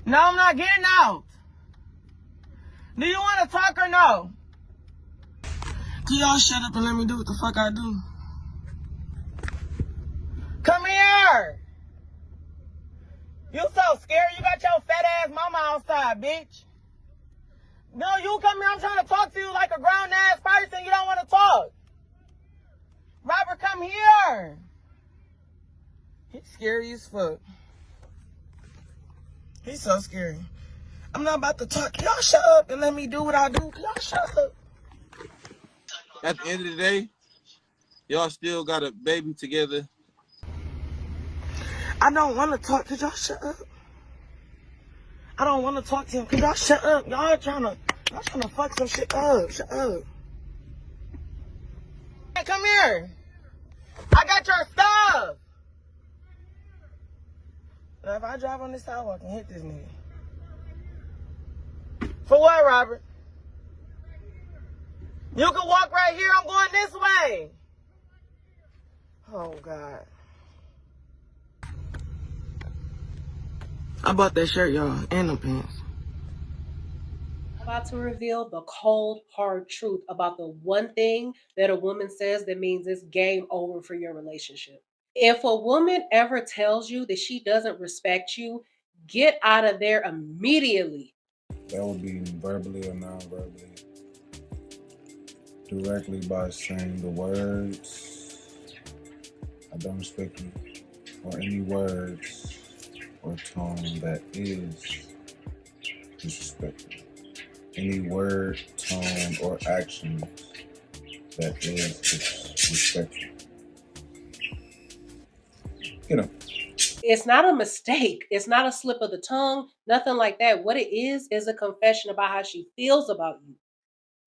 No, I'm not getting out. Do you want to talk or no? Can y'all shut up and let me do what the fuck I do? Come here. You so scared. You got your fat ass mama outside, bitch. No, you come here. I'm trying to talk to you like a grown ass person. You don't want to talk. Robert, come here. He's scary as fuck. He's so scary. I'm not about to talk. Y'all shut up and let me do what I do. Y'all shut up. At the end of the day, y'all still got a baby together. I don't want to talk. Could y'all shut up? I don't want to talk to him. Could y'all shut up? Y'all trying to fuck some shit up. Shut up. Hey, come here. I got your stuff. Now, if I drive on this sidewalk and hit this nigga. For what, Robert? You can walk right here. I'm going this way. Oh, God. I bought that shirt, y'all, and them pants. About to reveal the cold, hard truth about the one thing that a woman says that means it's game over for your relationship. If a woman ever tells you that she doesn't respect you, get out of there immediately. That would be verbally or non-verbally. Directly by saying the words, I don't respect you, or any words or tone that is disrespectful. Any word, tone, or action that is disrespectful. You know. It's not a mistake. It's not a slip of the tongue, nothing like that. What it is a confession about how she feels about you.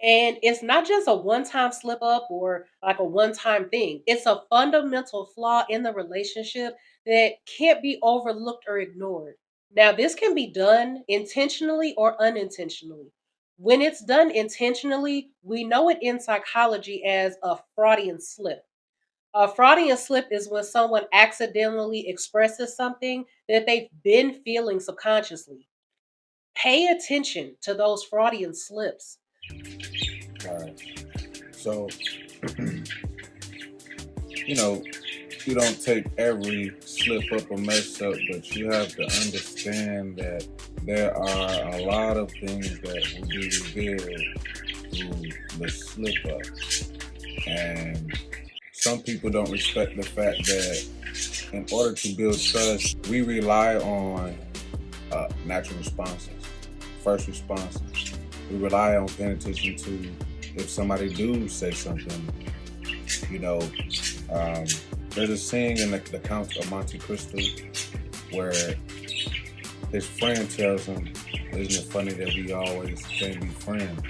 And it's not just a one-time slip up or like a one-time thing. It's a fundamental flaw in the relationship that can't be overlooked or ignored. Now, this can be done intentionally or unintentionally. When it's done intentionally, we know it in psychology as a Freudian slip. A Freudian slip is when someone accidentally expresses something that they've been feeling subconsciously. Pay attention to those Freudian slips. All right. So, you know, you don't take every slip up or mess up, but you have to understand that there are a lot of things that will be revealed through the slip up. And some people don't respect the fact that in order to build trust, we rely on natural responses, first responses. We rely on paying attention to if somebody do say something. You know, there's a saying in the Count of Monte Cristo where his friend tells him, "Isn't it funny that we always can't be friends?"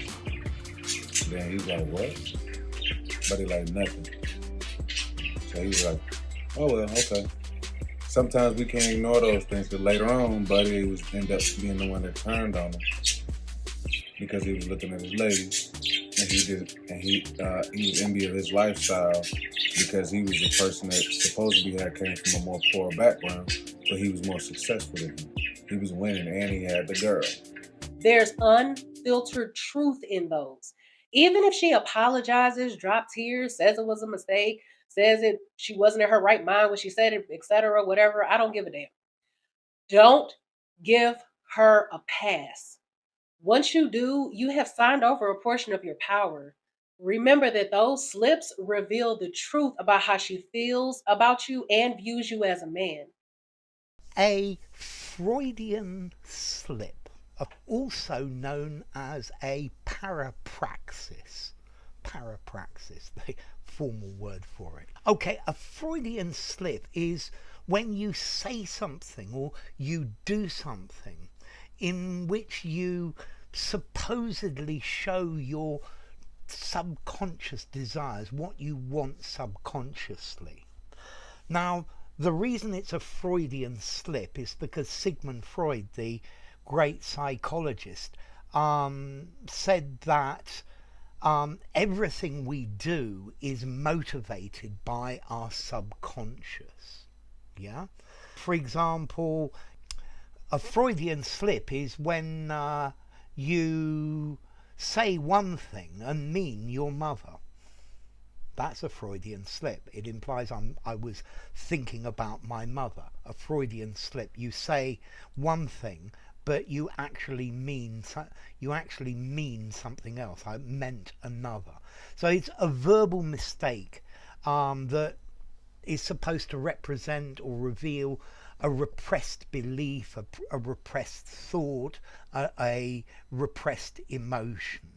Then he's like, "What?" But he like, "Nothing." So he was like, "Oh well, okay." Sometimes we can't ignore those things, because later on, Buddy was end up being the one that turned on him because he was looking at his lady, and he was envious of his lifestyle because he was the person that supposedly came from a more poor background, but he was more successful than him. He was winning, and he had the girl. There's unfiltered truth in those. Even if she apologizes, drops tears, says it was a mistake, says it she wasn't in her right mind when she said it, etc., whatever, I don't give a damn. Don't give her a pass. Once you do, you have signed over a portion of your power. Remember that those slips reveal the truth about how she feels about you and views you as a man. A Freudian slip, also known as a parapraxis. Parapraxis, the formal word for it. Okay, a Freudian slip is when you say something or you do something in which you supposedly show your subconscious desires, what you want subconsciously. Now, the reason it's a Freudian slip is because Sigmund Freud, the great psychologist, said that everything we do is motivated by our subconscious. Yeah? For example, A Freudian slip is when you say one thing and mean your mother. That's a Freudian slip. It implies I was thinking about my mother. A Freudian slip. You say one thing, but you actually mean something else. I meant another. So it's a verbal mistake that is supposed to represent or reveal a repressed belief, a repressed thought, a repressed emotion.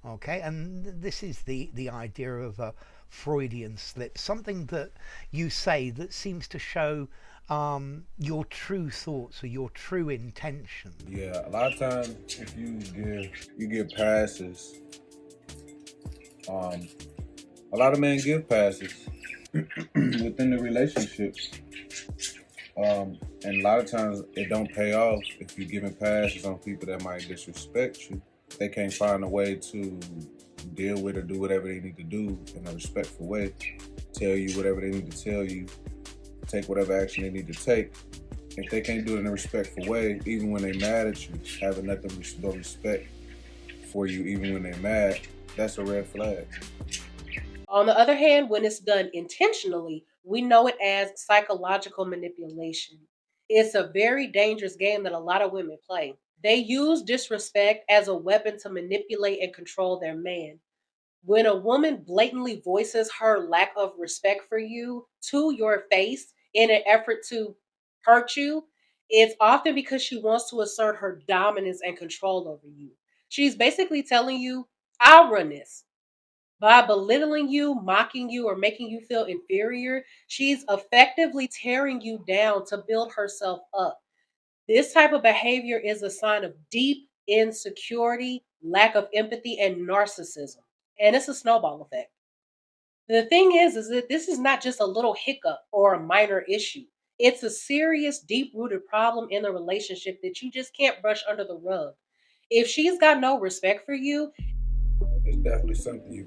Okay, and this is the idea of a Freudian slip, something that you say that seems to show your true thoughts or your true intention. Yeah, a lot of times if you give passes, a lot of men give passes within the relationship, and a lot of times it don't pay off if you're giving passes on people that might disrespect you. They can't find a way to deal with or do whatever they need to do in a respectful way, tell you whatever they need to tell you, take whatever action they need to take. If they can't do it in a respectful way, even when they're mad at you, having nothing but respect for you, even when they're mad, that's a red flag. On the other hand, when it's done intentionally, we know it as psychological manipulation. It's a very dangerous game that a lot of women play. They use disrespect as a weapon to manipulate and control their man. When a woman blatantly voices her lack of respect for you to your face in an effort to hurt you, it's often because she wants to assert her dominance and control over you. She's basically telling you, I'll run this. By belittling you, mocking you, or making you feel inferior, she's effectively tearing you down to build herself up. This type of behavior is a sign of deep insecurity, lack of empathy, and narcissism. And it's a snowball effect. The thing is that this is not just a little hiccup or a minor issue. It's a serious, deep-rooted problem in the relationship that you just can't brush under the rug. If she's got no respect for you, It's definitely something you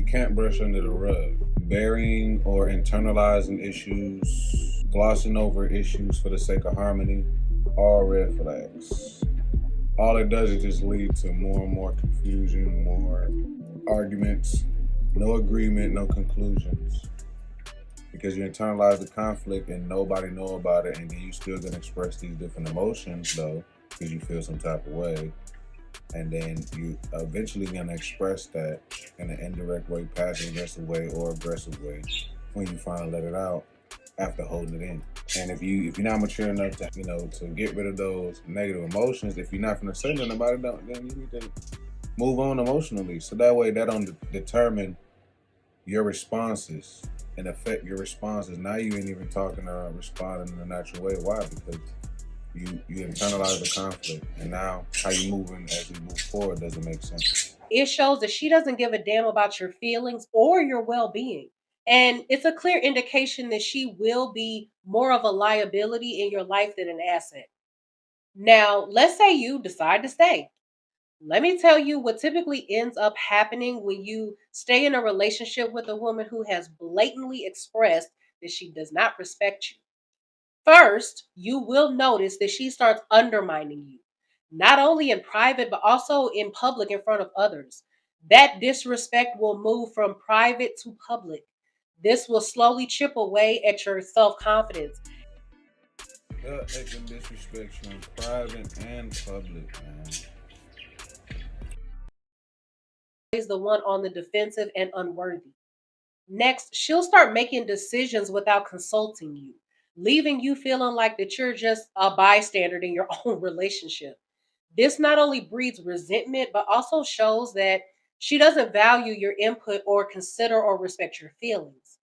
can't brush under the rug. Burying or internalizing issues, glossing over issues for the sake of harmony, all red flags. All it does is just lead to more and more confusion, more arguments, no agreement, no conclusions. Because you internalize the conflict and nobody know about it, and then you still gonna express these different emotions though, because you feel some type of way. And then you eventually gonna express that in an indirect way, passive aggressive way, or aggressive way when you finally let it out after holding it in. And if you're not mature enough to to get rid of those negative emotions, if you're not gonna say nothing about it, then you need to move on emotionally. So that way that don't determine your responses and affect your responses. Now you ain't even talking or responding in a natural way. Why? Because you internalize the conflict, and now how you moving as you move forward doesn't make sense. it shows that she doesn't give a damn about your feelings or your well-being. And it's a clear indication that she will be more of a liability in your life than an asset. Now, let's say you decide to stay. Let me tell you what typically ends up happening when you stay in a relationship with a woman who has blatantly expressed that she does not respect you. First, you will notice that she starts undermining you, not only in private, but also in public in front of others. That disrespect will move from private to public. This will slowly chip away at your self confidence. Yeah, they can disrespect you in private and public, man. Is the one on the defensive and unworthy. Next, she'll start making decisions without consulting you, leaving you feeling like that you're just a bystander in your own relationship. This not only breeds resentment, but also shows that she doesn't value your input or consider or respect your feelings.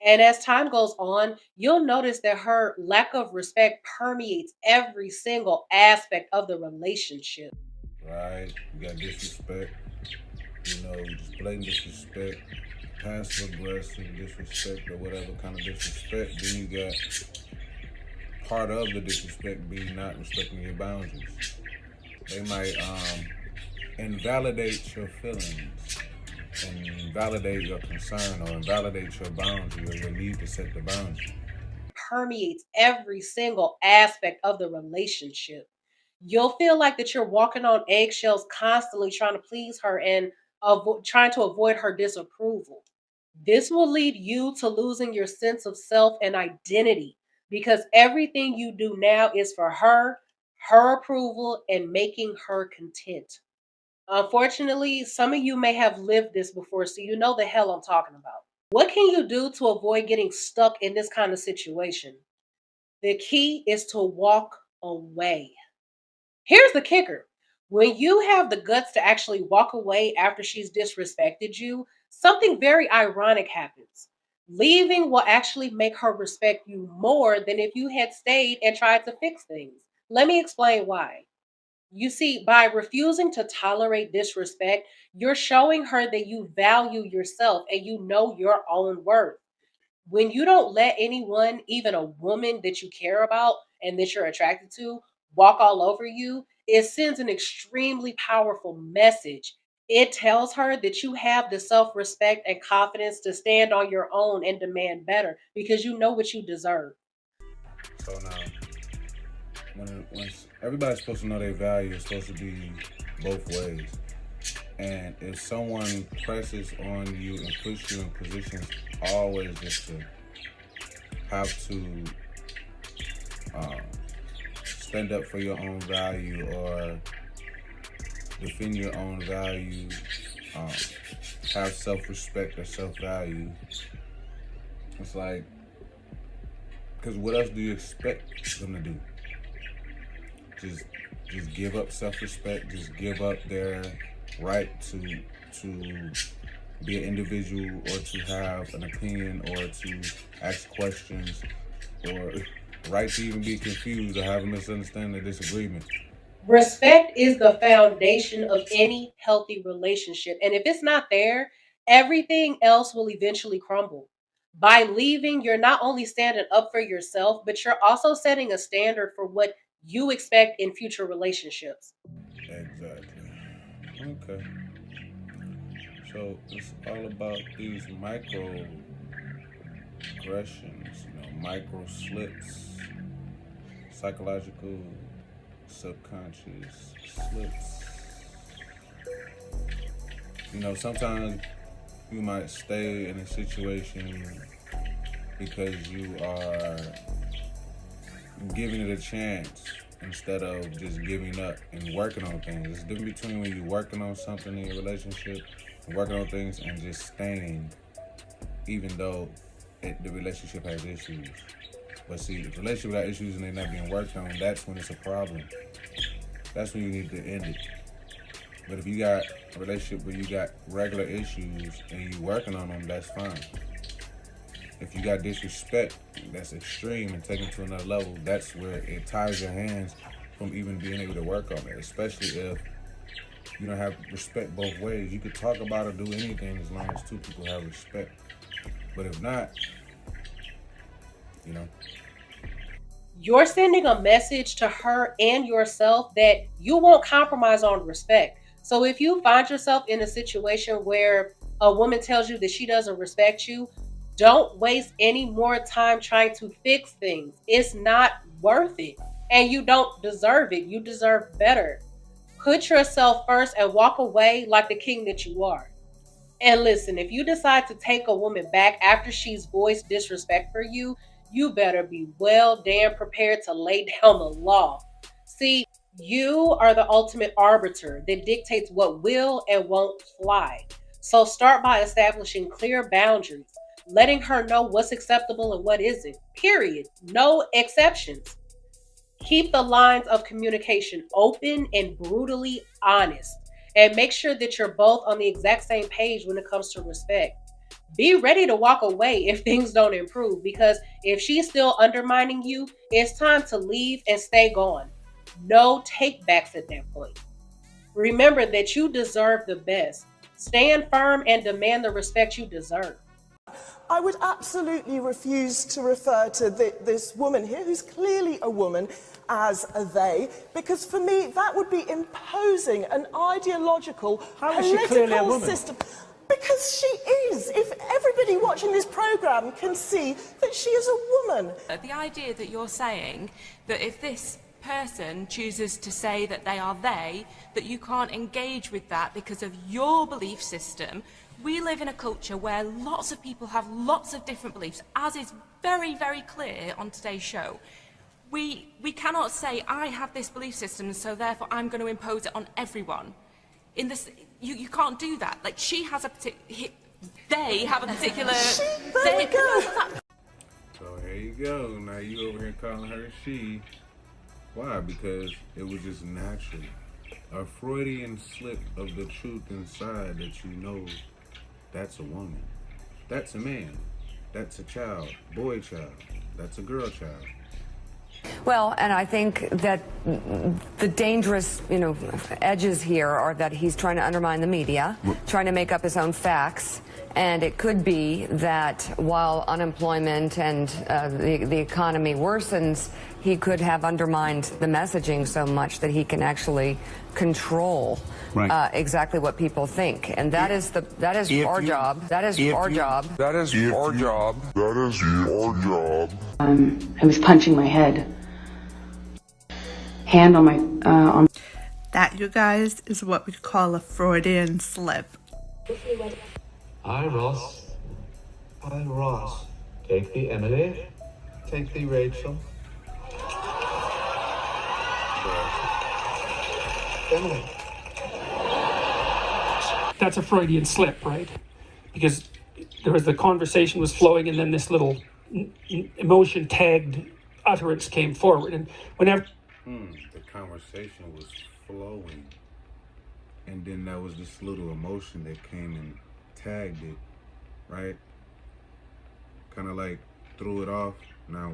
And as time goes on, you'll notice that her lack of respect permeates every single aspect of the relationship. Right? You got disrespect, just blatant disrespect, passive aggressive disrespect, or whatever kind of disrespect. Then you got part of the disrespect being not respecting your boundaries. They might invalidate your feelings and invalidate your concern or invalidate your boundary or your need to set the boundary. permeates every single aspect of the relationship. You'll feel like that you're walking on eggshells, constantly trying to please her and trying to avoid her disapproval. This will lead you to losing your sense of self and identity because everything you do now is for her, her approval, and making her content. Unfortunately, some of you may have lived this before, so you know the hell I'm talking about. What can you do to avoid getting stuck in this kind of situation? The key is to walk away. Here's the kicker. When you have the guts to actually walk away after she's disrespected you, something very ironic happens. Leaving will actually make her respect you more than if you had stayed and tried to fix things. Let me explain why. You see, by refusing to tolerate disrespect, you're showing her that you value yourself and you know your own worth. When you don't let anyone, even a woman that you care about and that you're attracted to, walk all over you, it sends an extremely powerful message. It tells her that you have the self respect and confidence to stand on your own and demand better because you know what you deserve. So now, when everybody's supposed to know their value, it's supposed to be both ways. And if someone presses on you and puts you in positions always just to have to stand up for your own value or defend your own value, have self-respect or self-value, it's like, because what else do you expect them to do? Just give up self-respect, just give up their right to be an individual or to have an opinion or to ask questions or right to even be confused or have a misunderstanding or disagreement. Respect is the foundation of any healthy relationship. And if it's not there, everything else will eventually crumble. By leaving, you're not only standing up for yourself, but you're also setting a standard for what you expect in future relationships. Exactly. Okay. So it's all about these micro aggressions, micro slips, psychological, subconscious slips. Sometimes you might stay in a situation because you are giving it a chance instead of just giving up and working on things. There's a difference between when you're working on something in your relationship, working on things, and just staying, even though the relationship has issues. But see, if the relationship got issues and they're not being worked on, that's when it's a problem. That's when you need to end it. But if you got a relationship where you got regular issues and you working on them, that's fine. If you got disrespect, that's extreme and taken to another level, that's where it ties your hands from even being able to work on it, especially if you don't have respect both ways. You could talk about or do anything as long as two people have respect. But if not, You're sending a message to her and yourself that you won't compromise on respect. So if you find yourself in a situation where a woman tells you that she doesn't respect you, don't waste any more time trying to fix things. It's not worth it. And you don't deserve it. You deserve better. Put yourself first and walk away like the king that you are. And listen, if you decide to take a woman back after she's voiced disrespect for you, you better be well damn prepared to lay down the law. See, you are the ultimate arbiter that dictates what will and won't fly. So start by establishing clear boundaries, letting her know what's acceptable and what isn't. Period. No exceptions. Keep the lines of communication open and brutally honest. And make sure that you're both on the exact same page when it comes to respect. Be ready to walk away if things don't improve, because if she's still undermining you, it's time to leave and stay gone. No takebacks at that point. Remember that you deserve the best. Stand firm and demand the respect you deserve. I would absolutely refuse to refer to this woman here, who's clearly a woman, as a they, because for me that would be imposing an ideological How is she clearly a political woman? system. Because she is. If everybody watching this programme can see that she is a woman. The idea that you're saying that if this person chooses to say that they are they, that you can't engage with that because of your belief system. We live in a culture where lots of people have lots of different beliefs, as is very, very clear on today's show. We cannot say, I have this belief system, so therefore I'm going to impose it on everyone. In this, you can't do that. Like, she has a particular, they have a particular... There we go. So here you go. Now you over here calling her she. Why? Because it was just natural. A Freudian slip of the truth inside that you know that's a woman. That's a man. That's a child. Boy child. That's a girl child. Well, and I think that the dangerous, edges here are that he's trying to undermine the media, trying to make up his own facts. And it could be that while unemployment and the economy worsens, he could have undermined the messaging so much that he can actually control exactly what people think. And that is our job. That is our job. That is our job. That is our job. I was punching my head. Hand on my That, you guys, is what we call a Freudian slip. Hi, Ross. Hi, Ross. Take the Emily. Take the Rachel. Emily. That's a Freudian slip, right? Because the conversation was flowing, and then this little emotion-tagged utterance came forward. And whenever the conversation was flowing, and then there was this little emotion that came and tagged it, right? Kind of like threw it off. Now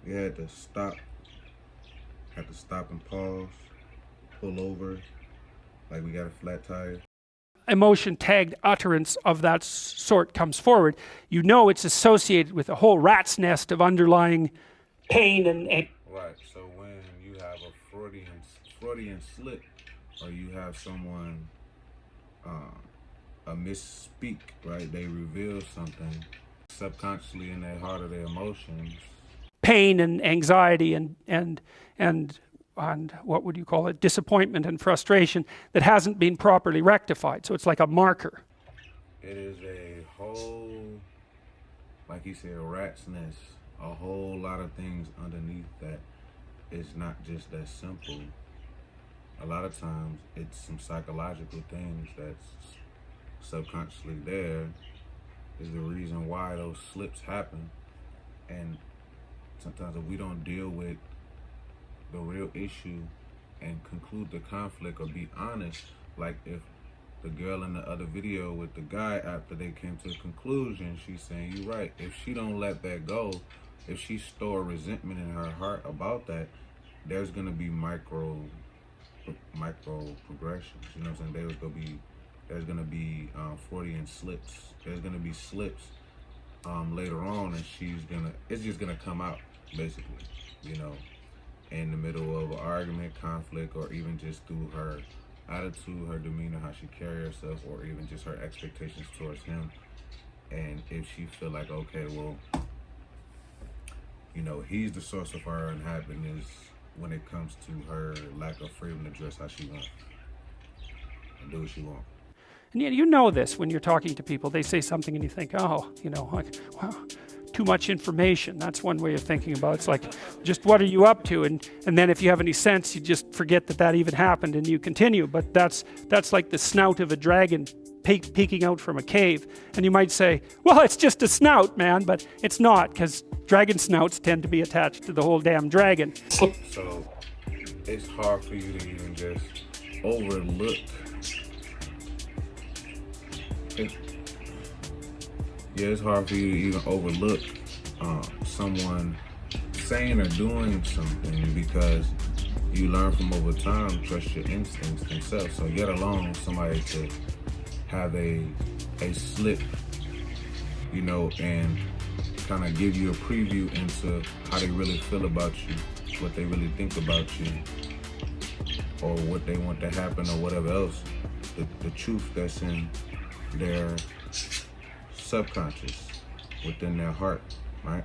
we had to stop and pause, pull over, like we got a flat tire. emotion-tagged utterance of that sort comes forward, you know it's associated with a whole rat's nest of underlying pain and right. So when you have a Freudian slip, or you have someone a misspeak, right? They reveal something subconsciously in their heart of their emotions. Pain and anxiety and what would you call it? Disappointment and frustration that hasn't been properly rectified. So it's like a marker. It is a whole, like he said, a rat's nest. A whole lot of things underneath that. It's not just that simple. A lot of times it's some psychological things that's subconsciously there is the reason why those slips happen. And sometimes if we don't deal with the real issue and conclude the conflict or be honest, like if the girl in the other video with the guy, after they came to a conclusion, she's saying, you're right, if she don't let that go, if she store resentment in her heart about that, there's gonna be micro progressions, you know what I'm saying? There's gonna be Freudian slips. There's gonna be slips later on, and it's just gonna come out, basically, you know, in the middle of an argument, conflict, or even just through her attitude, her demeanor, how she carries herself, or even just her expectations towards him. And if she feel like, okay, well, you know, he's the source of her unhappiness when it comes to her lack of freedom to dress how she wants and do what she wants. And you know this when you're talking to people. They say something and you think, oh, you know, like, wow, too much information. That's one way of thinking about it. It's like, just what are you up to? And then if you have any sense, you just forget that even happened and you continue. But that's like the snout of a dragon peeking out from a cave. And you might say, well, it's just a snout, man. But it's not, because dragon snouts tend to be attached to the whole damn dragon. So it's hard for you to even just overlook it's hard for you to even overlook someone saying or doing something, because you learn from over time, trust your instincts themselves. So yet alone somebody to have a slip, you know, and kind of give you a preview into how they really feel about you, what they really think about you, or what they want to happen, or whatever else, the truth that's in their subconscious, within their heart, right?